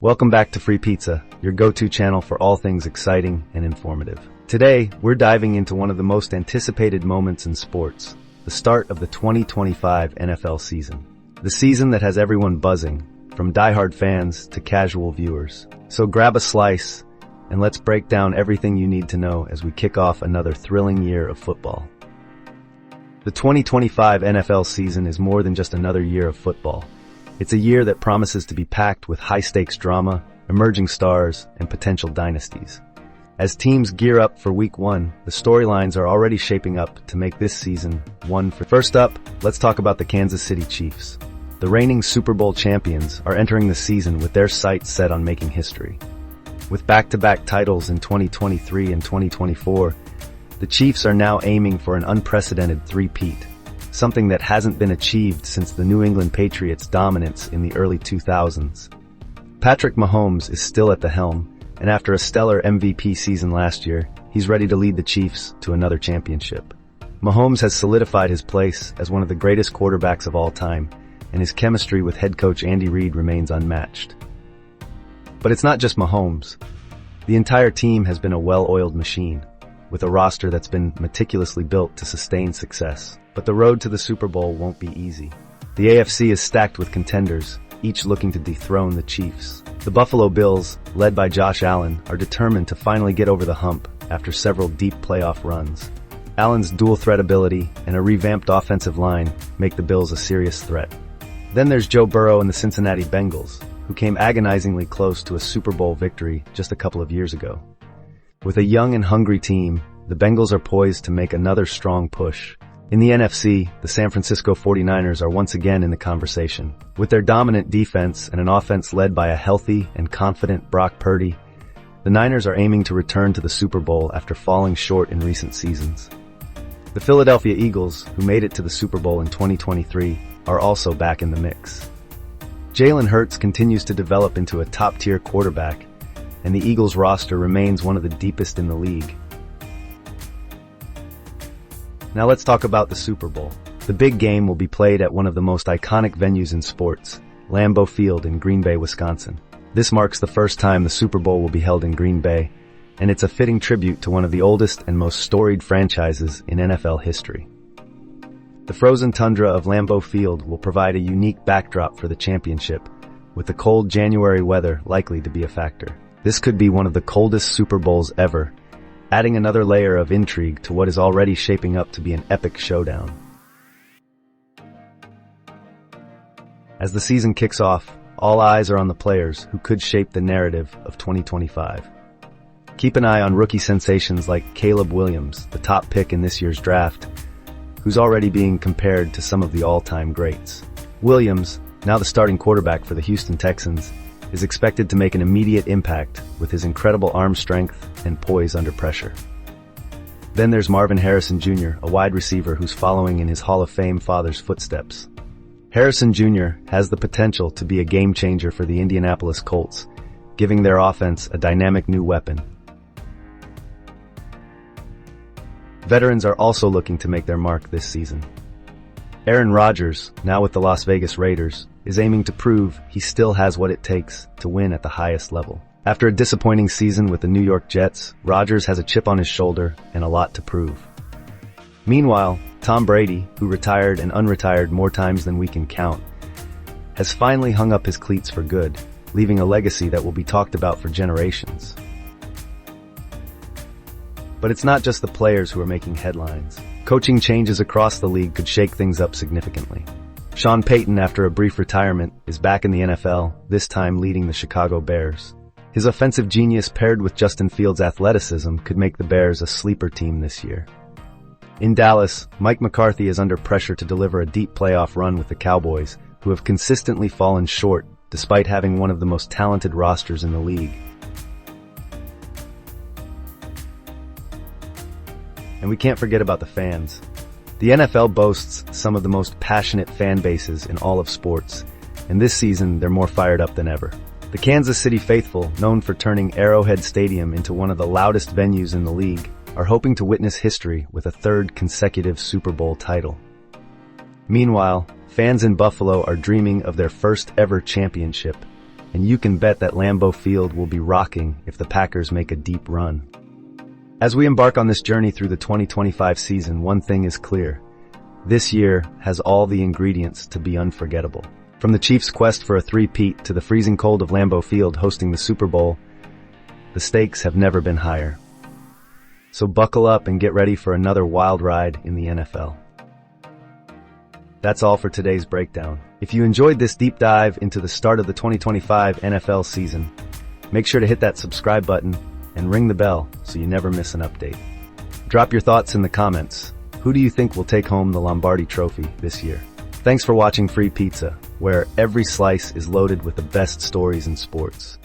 Welcome back to FreePizza, your go-to channel for all things exciting and informative. Today, we're diving into one of the most anticipated moments in sports, the start of the 2025 NFL season. The season that has everyone buzzing, from diehard fans to casual viewers. So grab a slice, and let's break down everything you need to know as we kick off another thrilling year of football. The 2025 NFL season is more than just another year of football. It's a year that promises to be packed with high-stakes drama, emerging stars, and potential dynasties. As teams gear up for Week 1, the storylines are already shaping up to make this season one for... First up, let's talk about the Kansas City Chiefs. The reigning Super Bowl champions are entering the season with their sights set on making history. With back-to-back titles in 2023 and 2024, the Chiefs are now aiming for an unprecedented three-peat, something that hasn't been achieved since the New England Patriots' dominance in the early 2000s. Patrick Mahomes is still at the helm, and after a stellar MVP season last year, he's ready to lead the Chiefs to another championship. Mahomes has solidified his place as one of the greatest quarterbacks of all time, and his chemistry with head coach Andy Reid remains unmatched. But it's not just Mahomes. The entire team has been a well-oiled machine, with a roster that's been meticulously built to sustain success. But the road to the Super Bowl won't be easy. The AFC is stacked with contenders, each looking to dethrone the Chiefs. The Buffalo Bills, led by Josh Allen, are determined to finally get over the hump after several deep playoff runs. Allen's dual threat ability and a revamped offensive line make the Bills a serious threat. Then there's Joe Burrow and the Cincinnati Bengals, who came agonizingly close to a Super Bowl victory just a couple of years ago. With a young and hungry team, the Bengals are poised to make another strong push. In the NFC, the San Francisco 49ers are once again in the conversation. With their dominant defense and an offense led by a healthy and confident Brock Purdy, the Niners are aiming to return to the Super Bowl after falling short in recent seasons. The Philadelphia Eagles, who made it to the Super Bowl in 2023, are also back in the mix. Jalen Hurts continues to develop into a top-tier quarterback, and the Eagles roster remains one of the deepest in the league. Now let's talk about the Super Bowl. The big game will be played at one of the most iconic venues in sports, Lambeau Field in Green Bay, Wisconsin. This marks the first time the Super Bowl will be held in Green Bay, and it's a fitting tribute to one of the oldest and most storied franchises in NFL history. The frozen tundra of Lambeau Field will provide a unique backdrop for the championship, with the cold January weather likely to be a factor. This could be one of the coldest Super Bowls ever, adding another layer of intrigue to what is already shaping up to be an epic showdown. As the season kicks off, all eyes are on the players who could shape the narrative of 2025. Keep an eye on rookie sensations like Caleb Williams, the top pick in this year's draft, who's already being compared to some of the all-time greats. Williams, now the starting quarterback for the Houston Texans, is expected to make an immediate impact with his incredible arm strength and poise under pressure. Then there's Marvin Harrison Jr., a wide receiver who's following in his Hall of Fame father's footsteps. Harrison Jr. has the potential to be a game-changer for the Indianapolis Colts, giving their offense a dynamic new weapon. Veterans are also looking to make their mark this season. Aaron Rodgers, now with the Las Vegas Raiders, is aiming to prove he still has what it takes to win at the highest level. After a disappointing season with the New York Jets, Rodgers has a chip on his shoulder and a lot to prove. Meanwhile, Tom Brady, who retired and unretired more times than we can count, has finally hung up his cleats for good, leaving a legacy that will be talked about for generations. But it's not just the players who are making headlines. Coaching changes across the league could shake things up significantly. Sean Payton, after a brief retirement, is back in the NFL, this time leading the Chicago Bears. His offensive genius paired with Justin Fields' athleticism could make the Bears a sleeper team this year. In Dallas, Mike McCarthy is under pressure to deliver a deep playoff run with the Cowboys, who have consistently fallen short despite having one of the most talented rosters in the league. And we can't forget about the fans. The NFL boasts some of the most passionate fan bases in all of sports, and this season they're more fired up than ever. The Kansas City faithful, known for turning Arrowhead Stadium into one of the loudest venues in the league, are hoping to witness history with a third consecutive Super Bowl title. Meanwhile, fans in Buffalo are dreaming of their first ever championship, and you can bet that Lambeau Field will be rocking if the Packers make a deep run. As we embark on this journey through the 2025 season, one thing is clear. This year has all the ingredients to be unforgettable. From the Chiefs' quest for a three-peat to the freezing cold of Lambeau Field hosting the Super Bowl, the stakes have never been higher. So buckle up and get ready for another wild ride in the NFL. That's all for today's breakdown. If you enjoyed this deep dive into the start of the 2025 NFL season, make sure to hit that subscribe button and ring the bell so you never miss an update. Drop your thoughts in the comments. Who do you think will take home the Lombardi Trophy this year? Thanks for watching Free Pizza, where every slice is loaded with the best stories in sports.